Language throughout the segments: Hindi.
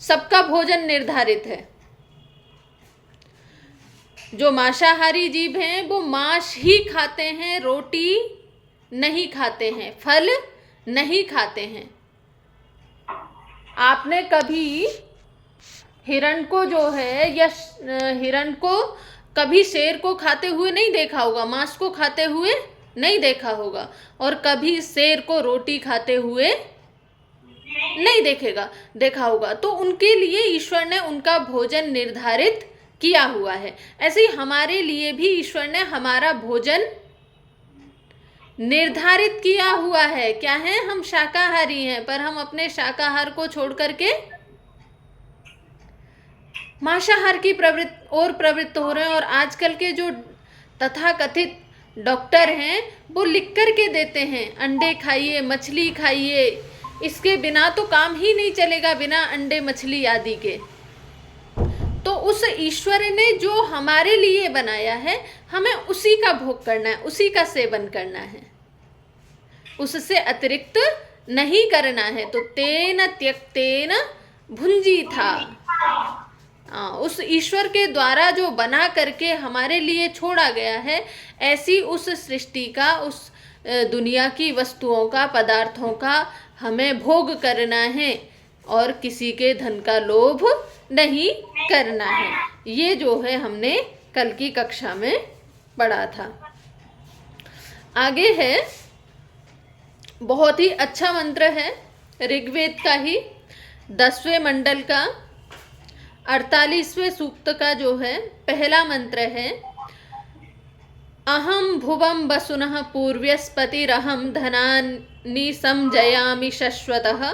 सबका भोजन निर्धारित है। जो मांसाहारी जीव हैं वो मांस ही खाते हैं, रोटी नहीं खाते हैं, फल नहीं खाते हैं। आपने कभी हिरण को जो है या हिरण को कभी शेर को खाते हुए नहीं देखा होगा, मांस को खाते हुए नहीं देखा होगा, और कभी शेर को रोटी खाते हुए नहीं देखा होगा। तो उनके लिए ईश्वर ने उनका भोजन निर्धारित किया हुआ है। ऐसे ही हमारे लिए भी ईश्वर ने हमारा भोजन निर्धारित किया हुआ है। क्या है? हम शाकाहारी हैं, पर हम अपने शाकाहार को छोड़ करके मांसाहार की प्रवृत्त हो रहे हैं। और आजकल के जो तथाकथित डॉक्टर हैं वो लिख कर के देते हैं, अंडे खाइए, मछली खाइए, इसके बिना तो काम ही नहीं चलेगा, बिना अंडे मछली आदि के। तो उस ईश्वर ने जो हमारे लिए बनाया है, हमें उसी का भोग करना है, उसी का सेवन करना है, उससे अतिरिक्त नहीं करना है। तो तेन त्यक्तेन भुंजी था, उस ईश्वर के द्वारा जो बना करके हमारे लिए छोड़ा गया है, ऐसी उस सृष्टि का, उस दुनिया की वस्तुओं का, पदार्थों का हमें भोग करना है और किसी के धन का लोभ नहीं करना है। ये जो है हमने कल की कक्षा में पढ़ा था। आगे है, बहुत ही अच्छा मंत्र है, ऋग्वेद का ही 10वें मंडल का 48वें सूक्त का जो है पहला मंत्र है, अहम भुवम वसुनः पूर्व्यस्पतिरहम धनानि संजयामि शश्वतः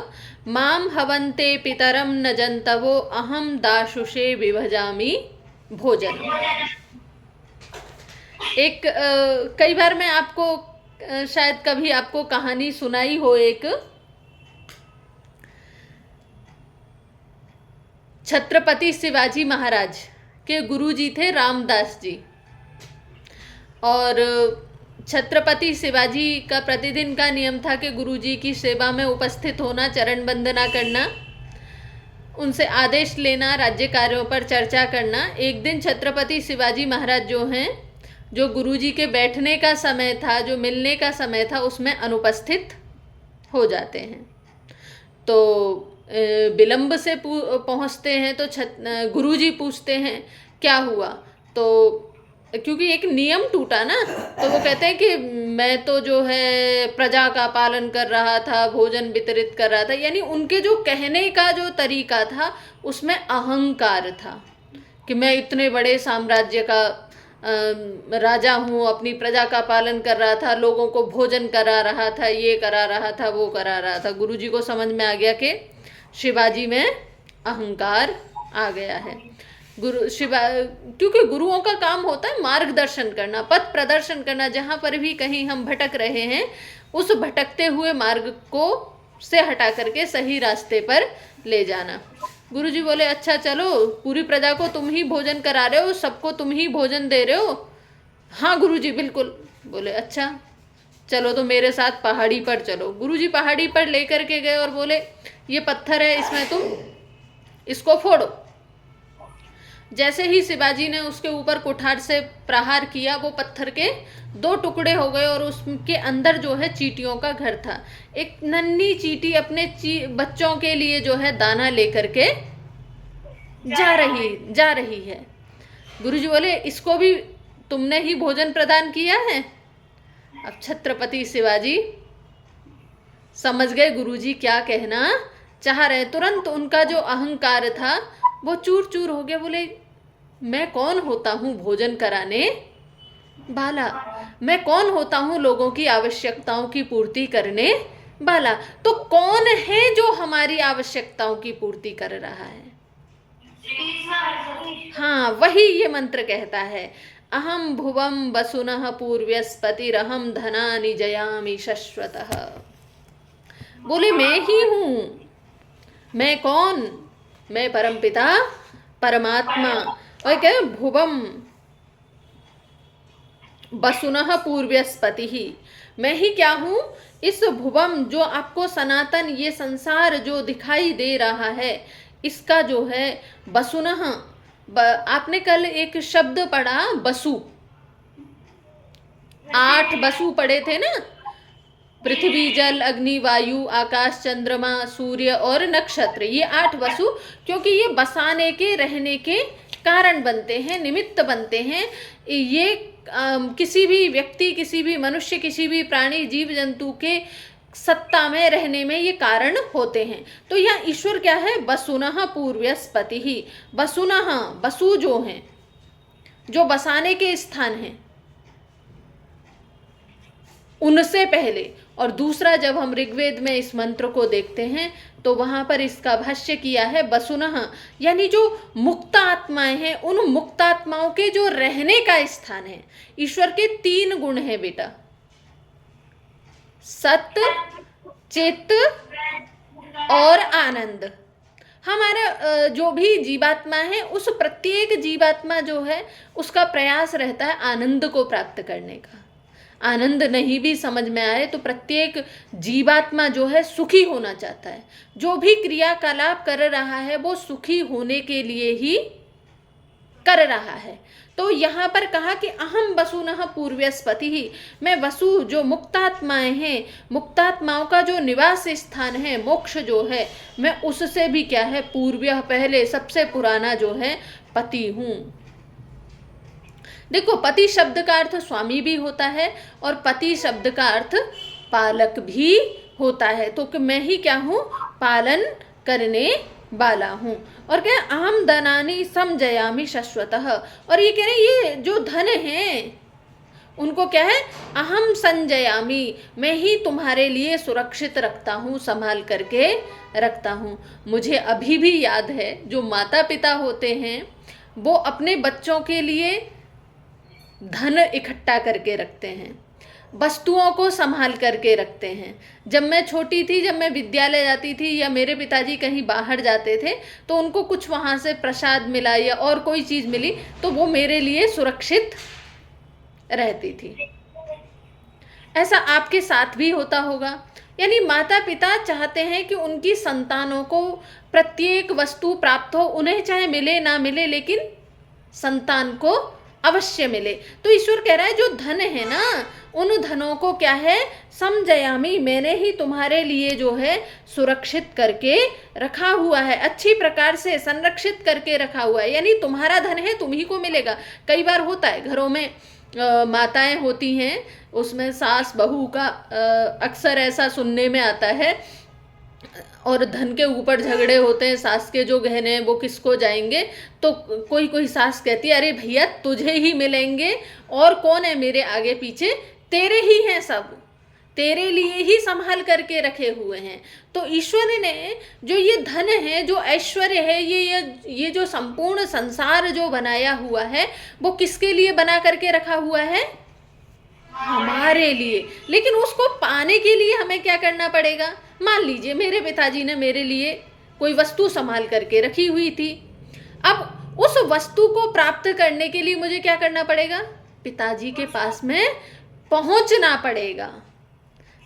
माम हवन्ते पितरम न जन्तवो अहम दाशुषे विभजामि भोजन। एक कई बार मैं आपको शायद कभी आपको कहानी सुनाई हो, एक छत्रपति शिवाजी महाराज के गुरुजी थे रामदास जी, और छत्रपति शिवाजी का प्रतिदिन का नियम था कि गुरुजी की सेवा में उपस्थित होना, चरण वंदना करना, उनसे आदेश लेना, राज्य कार्यों पर चर्चा करना। एक दिन छत्रपति शिवाजी महाराज जो हैं, जो गुरुजी के बैठने का समय था, जो मिलने का समय था, उसमें अनुपस्थित हो जाते हैं। तो विलंब से पहुंचते हैं तो गुरुजी पूछते हैं क्या हुआ। तो क्योंकि एक नियम टूटा ना, तो वो कहते हैं कि मैं तो जो है प्रजा का पालन कर रहा था, भोजन वितरित कर रहा था। यानी उनके जो कहने का जो तरीका था उसमें अहंकार था कि मैं इतने बड़े साम्राज्य का राजा हूँ, अपनी प्रजा का पालन कर रहा था, लोगों को भोजन करा रहा था, ये करा रहा था, वो करा रहा था। गुरुजी को समझ में आ गया कि शिवाजी में अहंकार आ गया है। क्योंकि गुरुओं का काम होता है मार्गदर्शन करना, पथ प्रदर्शन करना। जहाँ पर भी कहीं हम भटक रहे हैं, उस भटकते हुए मार्ग को से हटा करके सही रास्ते पर ले जाना। गुरुजी बोले अच्छा चलो, पूरी प्रजा को तुम ही भोजन करा रहे हो, सबको तुम ही भोजन दे रहे हो? हाँ गुरुजी बिल्कुल। बोले अच्छा चलो तो मेरे साथ पहाड़ी पर चलो। गुरुजी पहाड़ी पर लेकर के गए और बोले ये पत्थर है, इसमें तुम इसको फोड़ो। जैसे ही शिवाजी ने उसके ऊपर कुठार से प्रहार किया, वो पत्थर के 2 टुकड़े हो गए और उसके अंदर जो है चींटियों का घर था। एक नन्ही चींटी अपने बच्चों के लिए जो है दाना लेकर के जा रही है। गुरुजी बोले इसको भी तुमने ही भोजन प्रदान किया है? अब छत्रपति शिवाजी समझ गए गुरुजी क्या कहना चाह रहे। तुरंत उनका जो अहंकार था वो चूर चूर हो गया। बोले मैं कौन होता हूँ भोजन कराने वाला? मैं कौन होता हूँ लोगों की आवश्यकताओं की पूर्ति करने वाला? तो कौन है जो हमारी आवश्यकताओं की पूर्ति कर रहा है? हाँ, वही ये मंत्र कहता है, अहम भुवम वसुनः पूर्व्यस्पतिरहम धनानि जयामि शश्वतः। बोले मैं ही हूँ। मैं कौन? मैं परमपिता परमात्मा। और क्या भुवम वसुनः पूर्व्यस्पति ही, मैं ही क्या हूँ? इस भुवम जो आपको सनातन ये संसार जो दिखाई दे रहा है, इसका जो है वसुनः, आपने कल एक शब्द पढ़ा वसु, 8 वसु पढ़े थे ना, पृथ्वी जल अग्नि वायु आकाश चंद्रमा सूर्य और नक्षत्र, ये 8 वसु, क्योंकि ये बसाने के रहने के कारण बनते हैं, निमित्त बनते हैं। ये किसी भी व्यक्ति, किसी भी मनुष्य, किसी भी प्राणी जीव जंतु के सत्ता में रहने में ये कारण होते हैं। तो यहाँ ईश्वर क्या है, वसुनः पूर्व्यस्पति ही, वसुनः वसु जो हैं, जो बसाने के स्थान हैं, उनसे पहले। और दूसरा, जब हम ऋग्वेद में इस मंत्र को देखते हैं तो वहां पर इसका भाष्य किया है वसुनः, यानी जो मुक्त आत्माएं हैं, उन मुक्त आत्माओं के जो रहने का स्थान है। ईश्वर के 3 गुण हैं बेटा, सत, चित और आनंद। हमारा जो भी जीवात्मा है, उस प्रत्येक जीवात्मा जो है उसका प्रयास रहता है आनंद को प्राप्त करने का। आनंद नहीं भी समझ में आए तो प्रत्येक जीवात्मा जो है सुखी होना चाहता है। जो भी क्रियाकलाप कर रहा है वो सुखी होने के लिए ही कर रहा है। तो यहाँ पर कहा कि अहम वसुनः पूर्व्यस्पति ही, मैं वसु जो मुक्तात्माएं हैं, मुक्तात्माओं का जो निवास स्थान है, मोक्ष जो है, मैं उससे भी क्या है, पूर्व्य पहले, सबसे पुराना जो है पति हूँ। देखो, पति शब्द का अर्थ स्वामी भी होता है और पति शब्द का अर्थ पालक भी होता है। तो कि मैं ही क्या हूँ, पालन करने वाला हूँ। और क्या, अहम धनानि समजयामि शाश्वतः, और ये कह रहे ये जो धन है उनको क्या है, अहम संजयामि, मैं ही तुम्हारे लिए सुरक्षित रखता हूँ, संभाल करके रखता हूँ। मुझे अभी भी याद है, जो माता पिता होते हैं वो अपने बच्चों के लिए धन इकट्ठा करके रखते हैं, वस्तुओं को संभाल करके रखते हैं। जब मैं छोटी थी, जब मैं विद्यालय जाती थी या मेरे पिताजी कहीं बाहर जाते थे तो उनको कुछ वहाँ से प्रसाद मिला या और कोई चीज़ मिली तो वो मेरे लिए सुरक्षित रहती थी। ऐसा आपके साथ भी होता होगा। यानी माता पिता चाहते हैं कि उनकी संतानों को प्रत्येक वस्तु प्राप्त हो, उन्हें चाहे मिले ना मिले लेकिन संतान को अवश्य मिले। तो ईश्वर कह रहा है जो धन है ना, उन धनों को क्या है, समझयामी, मैंने ही तुम्हारे लिए जो है सुरक्षित करके रखा हुआ है, अच्छी प्रकार से संरक्षित करके रखा हुआ है। यानी तुम्हारा धन है, तुम ही को मिलेगा। कई बार होता है घरों में माताएं होती हैं, उसमें सास बहू का अक्सर ऐसा सुनने में आता है, और धन के ऊपर झगड़े होते हैं, सास के जो गहने हैं वो किसको जाएंगे। तो कोई कोई सास कहती है, अरे भैया तुझे ही मिलेंगे, और कौन है मेरे आगे पीछे, तेरे ही हैं, सब तेरे लिए ही संभाल करके रखे हुए हैं। तो ईश्वर ने जो ये धन है, जो ऐश्वर्य है, ये जो संपूर्ण संसार जो बनाया हुआ है, वो किसके लिए बना करके रखा हुआ है, हमारे लिए। लेकिन उसको पाने के लिए हमें क्या करना पड़ेगा। मान लीजिए मेरे पिताजी ने मेरे लिए कोई वस्तु संभाल करके रखी हुई थी, अब उस वस्तु को प्राप्त करने के लिए मुझे क्या करना पड़ेगा, पिताजी के पास में पहुंचना पड़ेगा,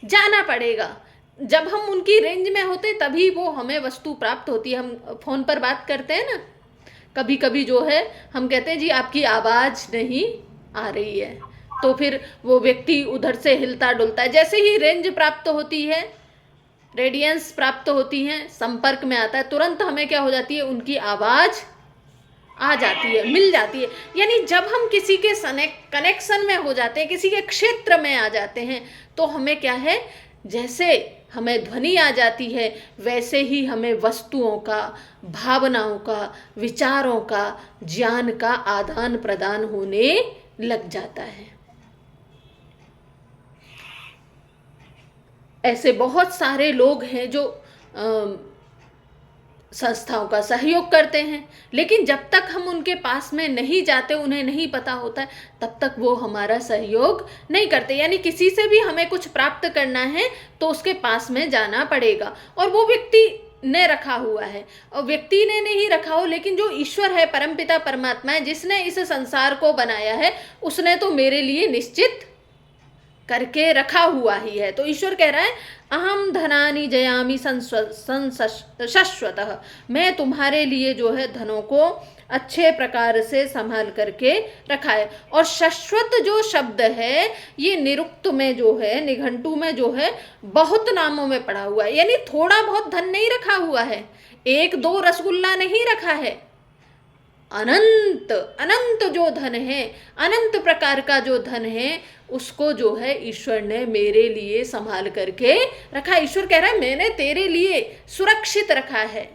जाना पड़ेगा। जब हम उनकी रेंज में होते तभी वो हमें वस्तु प्राप्त होती है। हम फोन पर बात करते हैं ना, कभी कभी जो है हम कहते हैं जी आपकी आवाज़ नहीं आ रही है, तो फिर वो व्यक्ति उधर से हिलता डुलता है। जैसे ही रेंज प्राप्त होती है, रेडियंस प्राप्त होती हैं, संपर्क में आता है, तुरंत हमें क्या हो जाती है, उनकी आवाज़ आ जाती है, मिल जाती है। यानी जब हम किसी के कनेक्शन में हो जाते हैं, किसी के क्षेत्र में आ जाते हैं, तो हमें क्या है, जैसे हमें ध्वनि आ जाती है वैसे ही हमें वस्तुओं का, भावनाओं का, विचारों का, ज्ञान का आदान प्रदान होने लग जाता है। ऐसे बहुत सारे लोग हैं जो संस्थाओं का सहयोग करते हैं, लेकिन जब तक हम उनके पास में नहीं जाते, उन्हें नहीं पता होता है, तब तक वो हमारा सहयोग नहीं करते। यानी किसी से भी हमें कुछ प्राप्त करना है तो उसके पास में जाना पड़ेगा, और वो व्यक्ति ने रखा हुआ है, और व्यक्ति ने नहीं रखा हो, लेकिन जो ईश्वर है, परमपिता परमात्मा है, जिसने इस संसार को बनाया है, उसने तो मेरे लिए निश्चित करके रखा हुआ ही है। तो ईश्वर कह रहा है अहम धनानि जयामि शाश्वतः, मैं तुम्हारे लिए जो है धनों को अच्छे प्रकार से संभाल करके रखा है। और शाश्वत जो शब्द है ये निरुक्त में जो है, निघंटु में जो है, बहुत नामों में पड़ा हुआ है। यानी थोड़ा बहुत धन नहीं रखा हुआ है, एक दो रसगुल्ला नहीं रखा है, अनंत अनंत जो धन है, अनंत प्रकार का जो धन है, उसको जो है ईश्वर ने मेरे लिए संभाल करके रखा है। ईश्वर कह रहा है मैंने तेरे लिए सुरक्षित रखा है।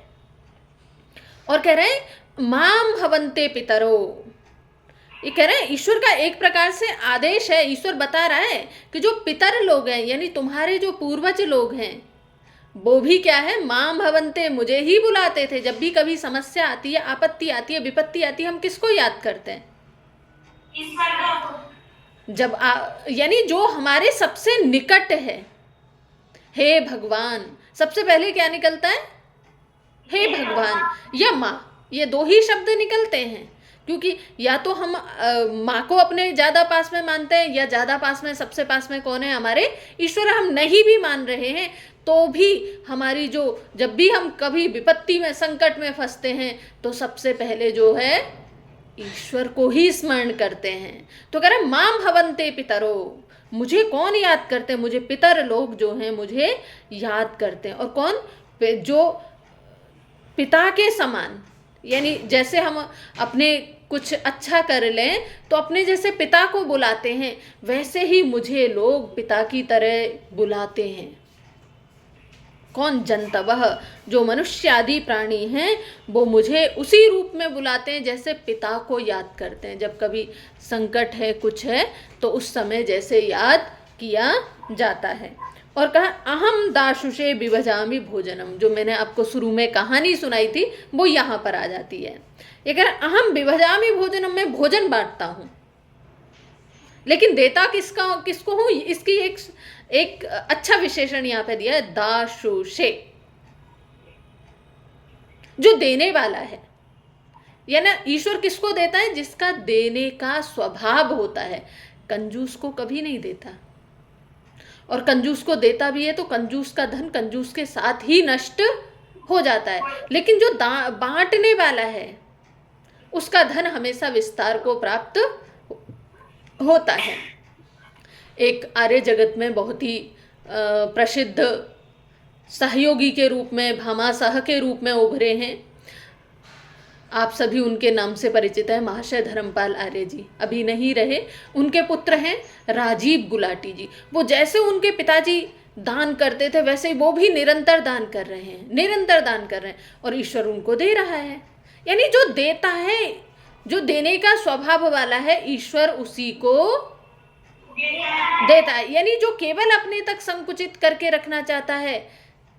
और कह रहे हैं माम भवन्ते पितरो, ये कह रहे हैं ईश्वर का एक प्रकार से आदेश है। ईश्वर बता रहा है कि जो पितर लोग हैं, यानी तुम्हारे जो पूर्वज लोग हैं, वो भी क्या है, माम भवन्ते, मुझे ही बुलाते थे। जब भी कभी समस्या आती है, आपत्ति आती है, विपत्ति आती है, हम किसको याद करते हैं? जब यानी जो हमारे सबसे निकट है, हे भगवान, सबसे पहले क्या निकलता है? हे भगवान या माँ, ये दो ही शब्द निकलते हैं। क्योंकि या तो हम माँ को अपने ज़्यादा पास में मानते हैं, या ज़्यादा पास में, सबसे पास में कौन है? हमारे ईश्वर। हम नहीं भी मान रहे हैं तो भी हमारी जो, जब भी हम कभी विपत्ति में, संकट में फंसते हैं, तो सबसे पहले जो है ईश्वर को ही स्मरण करते हैं। तो कह रहे माम भवन्ते पितरो, मुझे कौन याद करते हैं? मुझे पितर लोग जो हैं मुझे याद करते हैं। और कौन? जो पिता के समान, यानी जैसे हम अपने कुछ अच्छा कर लें तो अपने जैसे पिता को बुलाते हैं, वैसे ही मुझे लोग पिता की तरह बुलाते हैं। कौन? जंतवः, जो मनुष्य आदि प्राणी हैं वो मुझे उसी रूप में बुलाते हैं जैसे पिता को याद करते हैं। जब कभी संकट है, कुछ है, तो उस समय जैसे याद किया जाता है। और कहा अहम दाशुषे विभजामि भोजनम, जो मैंने आपको शुरू में कहानी सुनाई थी वो यहाँ पर आ जाती है। ये कह रहा अहम विभजामि भोजनम, मैं भोजन बांटता हूँ, लेकिन देता किसको हूँ? इसकी एक अच्छा विशेषण यहाँ पे दिया है, दाशुषे, जो देने वाला है। यानी ईश्वर किसको देता है? जिसका देने का स्वभाव होता है। कंजूस को कभी नहीं देता, और कंजूस को देता भी है तो कंजूस का धन कंजूस के साथ ही नष्ट हो जाता है। लेकिन जो बांटने वाला है उसका धन हमेशा विस्तार को प्राप्त होता है। एक आर्य जगत में बहुत ही प्रसिद्ध सहयोगी के रूप में, भामाशाह के रूप में उभरे हैं। आप सभी उनके नाम से परिचित है, महाशय धर्मपाल आर्य जी। अभी नहीं रहे। उनके पुत्र हैं राजीव गुलाटी जी। वो जैसे उनके पिताजी दान करते थे वैसे ही वो भी निरंतर दान कर रहे हैं, निरंतर दान कर रहे हैं, और ईश्वर उनको दे रहा है। यानी जो देता है, जो देने का स्वभाव वाला है, ईश्वर उसी को देता है। यानी जो केवल अपने तक संकुचित करके रखना चाहता है,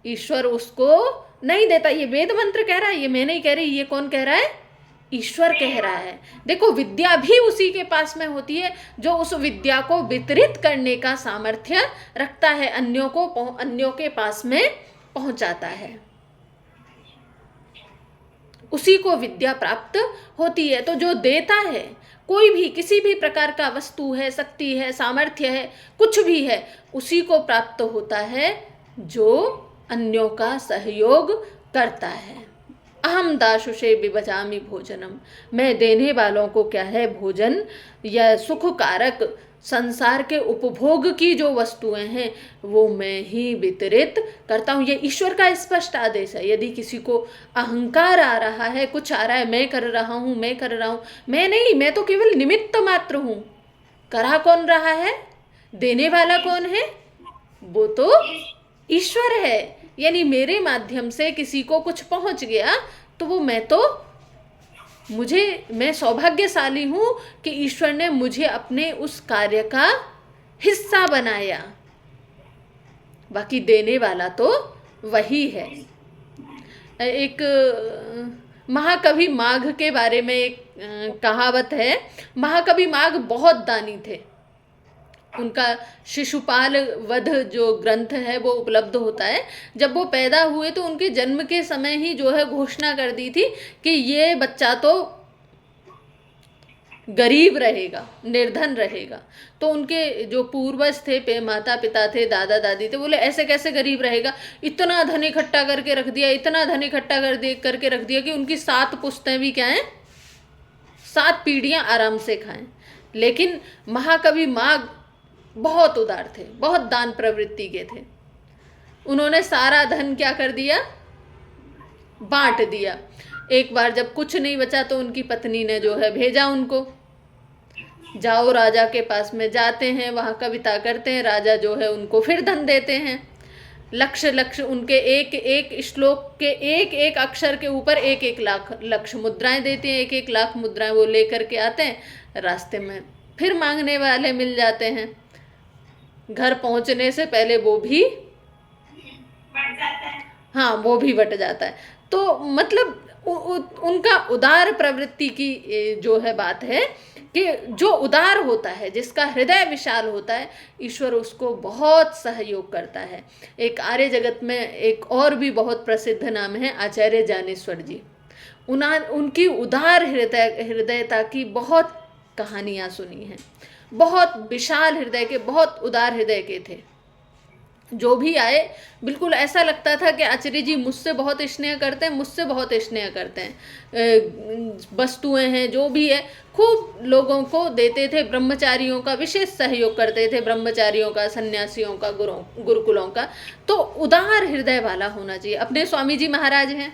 ईश्वर उसको नहीं देता। ये वेद मंत्र कह रहा है, ये मैं नहीं कह रही, ये कौन कह रहा है? ईश्वर कह रहा है। देखो, विद्या भी उसी के पास में होती है जो उस विद्या को वितरित करने का सामर्थ्य रखता है, अन्यों के पास में पहुंचाता है, उसी को विद्या प्राप्त होती है। तो जो देता है, कोई भी किसी भी प्रकार का वस्तु है, शक्ति है, सामर्थ्य है, कुछ भी है, उसी को प्राप्त होता है जो अन्यों का सहयोग करता है। अहम दाशुषे विभजामि भोजनम, मैं देने वालों को क्या है, भोजन या सुख कारक संसार के उपभोग की जो वस्तुएं हैं वो मैं ही वितरित करता हूँ। ये ईश्वर का स्पष्ट आदेश है। यदि किसी को अहंकार आ रहा है, कुछ आ रहा है, मैं कर रहा हूँ, मैं कर रहा हूँ, मैं नहीं, मैं तो केवल निमित्त मात्र हूँ। करा कौन रहा है? देने वाला कौन है? वो तो ईश्वर है। यानी मेरे माध्यम से किसी को कुछ पहुँच गया तो वो मैं सौभाग्यशाली हूँ कि ईश्वर ने मुझे अपने उस कार्य का हिस्सा बनाया। बाकी देने वाला तो वही है। एक महाकवि माघ के बारे में एक कहावत है। महाकवि माघ बहुत दानी थे। उनका शिशुपाल वध जो ग्रंथ है वो उपलब्ध होता है। जब वो पैदा हुए तो उनके जन्म के समय ही जो है घोषणा कर दी थी कि ये बच्चा तो गरीब रहेगा, निर्धन रहेगा। तो उनके जो पूर्वज थे, माता पिता थे, दादा दादी थे, बोले ऐसे कैसे गरीब रहेगा, इतना धन इकट्ठा करके रख दिया, इतना धन इकट्ठा करके रख दिया कि उनकी 7 पुश्तें भी क्या हैं, 7 पीढ़ियां आराम से खाएं। लेकिन महाकवि माघ बहुत उदार थे, बहुत दान प्रवृत्ति के थे। उन्होंने सारा धन क्या कर दिया, बांट दिया। एक बार जब कुछ नहीं बचा तो उनकी पत्नी ने जो है भेजा उनको, जाओ राजा के पास में, जाते हैं, वहाँ कविता करते हैं, राजा जो है उनको फिर धन देते हैं। लक्ष्य उनके एक एक श्लोक के एक एक अक्षर के ऊपर 1-1 लाख लक्ष्य मुद्राएं देते हैं, 1-1 लाख मुद्राएं वो लेकर के आते हैं। रास्ते में फिर मांगने वाले मिल जाते हैं, घर पहुंचने से पहले वो भी बट जाता है, हाँ वो भी बट जाता है। तो मतलब उनका उदार प्रवृत्ति की जो है बात है कि जो उदार होता है, जिसका हृदय विशाल होता है, ईश्वर उसको बहुत सहयोग करता है। एक आर्य जगत में एक और भी बहुत प्रसिद्ध नाम है आचार्य ज्ञानेश्वर जी। उनकी उदार हृदयता की बहुत कहानियाँ सुनी हैं। बहुत विशाल हृदय के, बहुत उदार हृदय के थे। जो भी आए बिल्कुल ऐसा लगता था कि आचार्य जी मुझसे बहुत स्नेह करते हैं, मुझसे बहुत स्नेह करते हैं। वस्तुएं हैं जो भी है खूब लोगों को देते थे, ब्रह्मचारियों का विशेष सहयोग करते थे, ब्रह्मचारियों का, सन्यासियों का, गुरुकुलों का। तो उदार हृदय वाला होना चाहिए। अपने स्वामी जी महाराज हैं,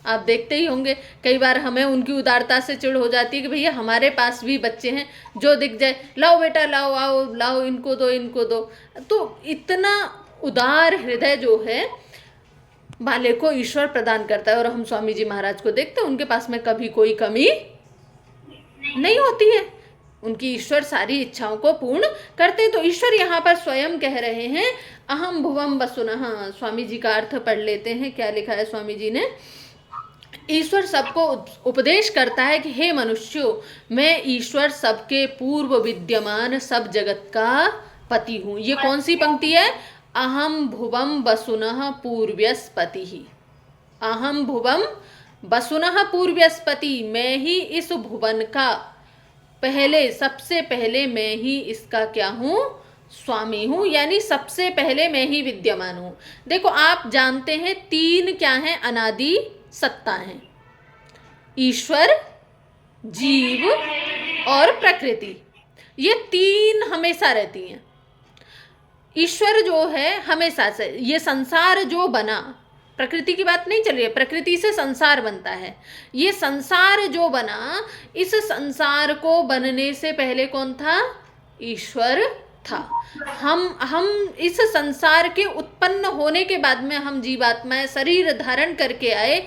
आप देखते ही होंगे, कई बार हमें उनकी उदारता से चिढ़ हो जाती है कि भैया हमारे पास भी बच्चे हैं, जो दिख जाए लाओ बेटा लाओ, आओ लाओ, इनको दो इनको दो। तो इतना उदार हृदय जो है वाले को ईश्वर प्रदान करता है। और हम स्वामी जी महाराज को देखते हैं, उनके पास में कभी कोई कमी नहीं होती है, उनकी ईश्वर सारी इच्छाओं को पूर्ण करते हैं। तो ईश्वर यहाँ पर स्वयं कह रहे हैं अहम भुवम वसुनः। स्वामी जी का अर्थ पढ़ लेते हैं, क्या लिखा है स्वामी जी ने। ईश्वर सबको उपदेश करता है कि हे मनुष्यों, मैं ईश्वर सबके पूर्व विद्यमान सब जगत का पति हूँ। ये कौन सी पंक्ति है? अहम भुवम वसुनः पूर्व्यस्पति ही। अहम भुवम वसुनः पूर्व्यस्पति, मैं ही इस भुवन का पहले, सबसे पहले मैं ही इसका क्या हूँ? स्वामी हूँ, यानी सबसे पहले मैं ही विद्यमान हूँ। देखो आप जानते हैं 3 क्या हैं? अनादि सत्ता हैं, ईश्वर, जीव और प्रकृति। ये 3 हमेशा रहती हैं। ईश्वर जो है हमेशा से, ये संसार जो बना, प्रकृति की बात नहीं चल रही है, प्रकृति से संसार बनता है। ये संसार जो बना, इस संसार को बनने से पहले कौन था? ईश्वर था। हम इस संसार के उत्पन्न होने के बाद में हम जीवात्माएं शरीर धारण करके आए,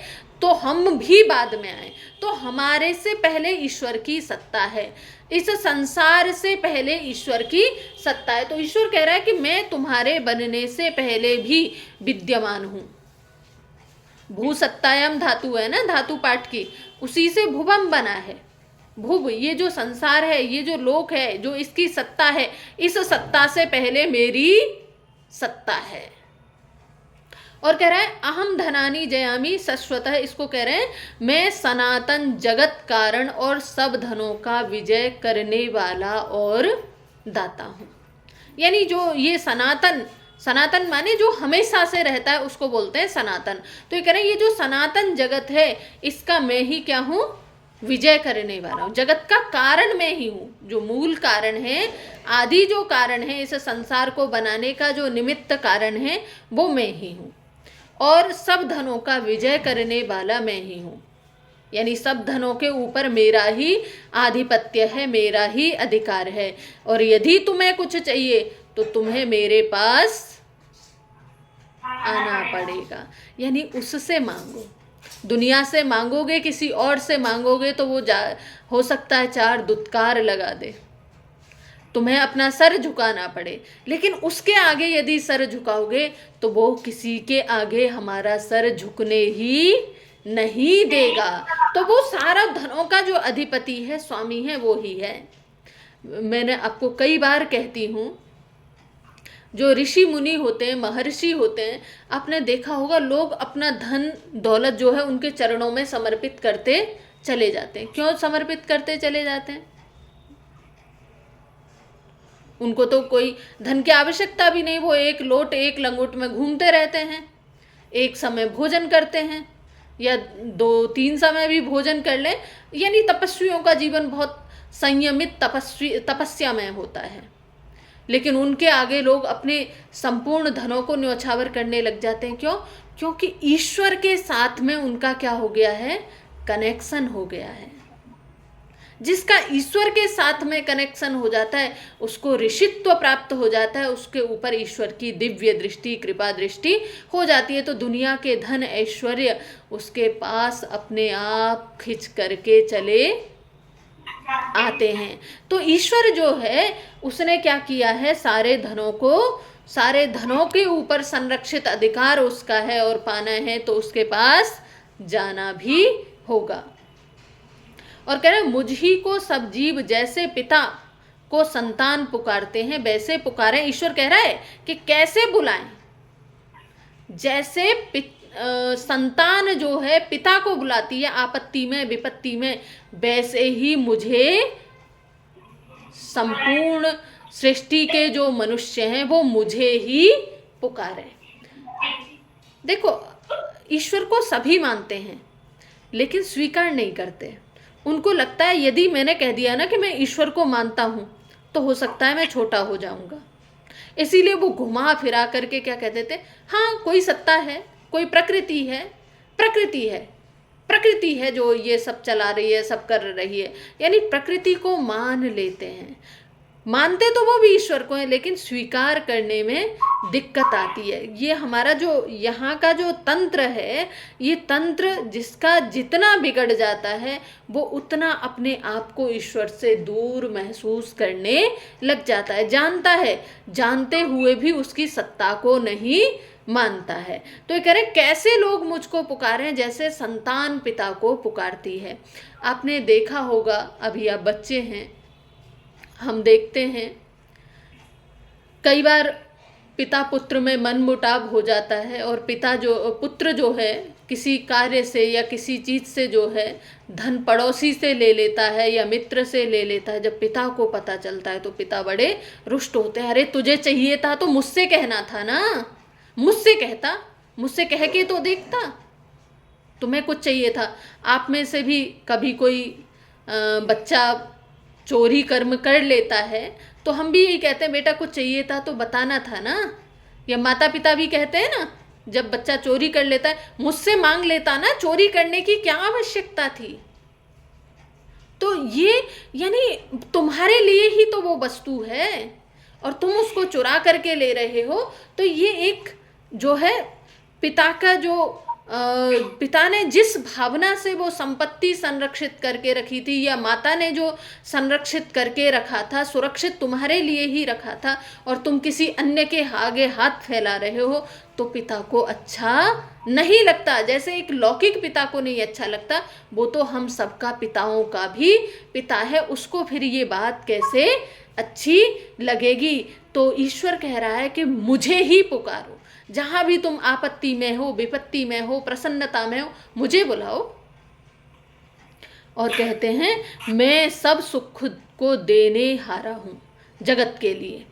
तो हम भी बाद में आए। तो हमारे से पहले ईश्वर की सत्ता है, इस संसार से पहले ईश्वर की सत्ता है। तो ईश्वर कह रहा है कि मैं तुम्हारे बनने से पहले भी विद्यमान हूँ। भू सत्तायाम धातु है ना, धातु पाठ की, उसी से भुवम बना है। भुव, ये जो संसार है, ये जो लोक है, जो इसकी सत्ता है, इस सत्ता से पहले मेरी सत्ता है। और कह रहा है अहम धनानि जयामि शाश्वतः, इसको कह रहे हैं मैं सनातन जगत कारण और सब धनों का विजय करने वाला और दाता हूँ। यानी जो ये सनातन, सनातन माने जो हमेशा से रहता है, उसको बोलते हैं सनातन। तो ये कह रहे हैं ये जो सनातन जगत है, इसका मैं ही क्या हूँ? विजय करने वाला हूँ। जगत का कारण मैं ही हूँ, जो मूल कारण है, आदि जो कारण है, इस संसार को बनाने का जो निमित्त कारण है, वो मैं ही हूँ। और सब धनों का विजय करने वाला मैं ही हूँ, यानी सब धनों के ऊपर मेरा ही आधिपत्य है, मेरा ही अधिकार है। और यदि तुम्हें कुछ चाहिए तो तुम्हें मेरे पास आना पड़ेगा, यानी उससे मांगो। दुनिया से मांगोगे, किसी और से मांगोगे तो वो हो सकता है 4 दुत्कार लगा दे, तुम्हें अपना सर झुकाना पड़े। लेकिन उसके आगे यदि सर झुकाओगे तो वो किसी के आगे हमारा सर झुकने ही नहीं देगा। तो वो सारा धनों का जो अधिपति है, स्वामी है, वो ही है। मैंने आपको कई बार कहती हूँ, जो ऋषि मुनि होते हैं, महर्षि होते हैं, आपने देखा होगा लोग अपना धन दौलत जो है उनके चरणों में समर्पित करते चले जाते हैं। क्यों समर्पित करते चले जाते हैं? उनको तो कोई धन की आवश्यकता भी नहीं, वो एक लोट एक लंगोट में घूमते रहते हैं, एक समय भोजन करते हैं या 2-3 समय भी भोजन कर लें। यानी तपस्वियों का जीवन बहुत संयमित तपस्यामय होता है। लेकिन उनके आगे लोग अपने संपूर्ण धनों को न्यौछावर करने लग जाते हैं। क्यों? क्योंकि ईश्वर के साथ में उनका क्या हो गया है? कनेक्शन हो गया है। जिसका ईश्वर के साथ में कनेक्शन हो जाता है उसको ऋषित्व प्राप्त हो जाता है, उसके ऊपर ईश्वर की दिव्य दृष्टि, कृपा दृष्टि हो जाती है। तो दुनिया के धन ऐश्वर्य उसके पास अपने आप खिंच करके चले आते हैं। तो ईश्वर जो है उसने क्या किया है? सारे धनों के ऊपर संरक्षित अधिकार उसका है, और पाना है तो उसके पास जाना भी होगा। और कह रहे हैं मुझ ही को सब जीव जैसे पिता को संतान पुकारते हैं वैसे पुकारें। ईश्वर कह रहा है कि कैसे बुलाएं? जैसे संतान जो है पिता को बुलाती है आपत्ति में विपत्ति में, वैसे ही मुझे संपूर्ण सृष्टि के जो मनुष्य हैं वो मुझे ही पुकारें। देखो, ईश्वर को सभी मानते हैं लेकिन स्वीकार नहीं करते। उनको लगता है यदि मैंने कह दिया ना कि मैं ईश्वर को मानता हूँ तो हो सकता है मैं छोटा हो जाऊंगा, इसीलिए वो घुमा फिरा करके क्या कह देते? हाँ, कोई सत्ता है, कोई प्रकृति है जो ये सब चला रही है, सब कर रही है। यानी प्रकृति को मान लेते हैं। मानते तो वो भी ईश्वर को है लेकिन स्वीकार करने में दिक्कत आती है। ये हमारा जो यहाँ का जो तंत्र है, ये तंत्र जिसका जितना बिगड़ जाता है वो उतना अपने आप को ईश्वर से दूर महसूस करने लग जाता है। जानता है, जानते हुए भी उसकी सत्ता को नहीं मानता है। तो ये कह रहे कैसे लोग मुझको पुकारें? जैसे संतान पिता को पुकारती है। आपने देखा होगा, अभी आप बच्चे हैं, हम देखते हैं कई बार पिता पुत्र में मनमुटाव हो जाता है, और पुत्र जो है किसी कार्य से या किसी चीज़ से जो है धन पड़ोसी से ले लेता है या मित्र से ले लेता है। जब पिता को पता चलता है तो पिता बड़े रुष्ट होते हैं। अरे तुझे चाहिए था तो मुझसे कहना था ना, मुझसे कहता, मुझसे कह के तो देखता, तुम्हें कुछ चाहिए था। आप में से भी कभी कोई बच्चा चोरी कर्म कर लेता है तो हम भी यही कहते हैं बेटा कुछ चाहिए था तो बताना था ना। या माता पिता भी कहते हैं ना, जब बच्चा चोरी कर लेता है मुझसे मांग लेता ना, चोरी करने की क्या आवश्यकता थी। तो ये यानी तुम्हारे लिए ही तो वो वस्तु है और तुम उसको चुरा करके ले रहे हो। तो ये एक जो है पिता का जो पिता ने जिस भावना से वो संपत्ति संरक्षित करके रखी थी, या माता ने जो संरक्षित करके रखा था, सुरक्षित तुम्हारे लिए ही रखा था, और तुम किसी अन्य के आगे हाथ फैला रहे हो, तो पिता को अच्छा नहीं लगता। जैसे एक लौकिक पिता को नहीं अच्छा लगता, वो तो हम सबका पिताओं का भी पिता है, उसको फिर ये बात कैसे अच्छी लगेगी। तो ईश्वर कह रहा है कि मुझे ही पुकारो, जहाँ भी तुम आपत्ति में हो, विपत्ति में हो, प्रसन्नता में हो, मुझे बुलाओ। और कहते हैं मैं सब सुख को देने हारा हूँ जगत के लिए,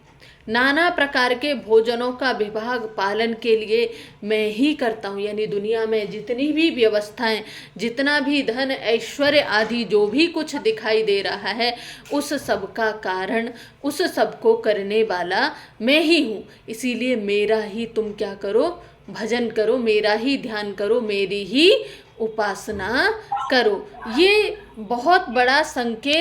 नाना प्रकार के भोजनों का विभाग पालन के लिए मैं ही करता हूँ। यानी दुनिया में जितनी भी व्यवस्थाएं, जितना भी धन ऐश्वर्य आदि जो भी कुछ दिखाई दे रहा है, उस सब का कारण, उस सब को करने वाला मैं ही हूँ। इसीलिए मेरा ही तुम क्या करो? भजन करो, मेरा ही ध्यान करो, मेरी ही उपासना करो। ये बहुत बड़ा संकेत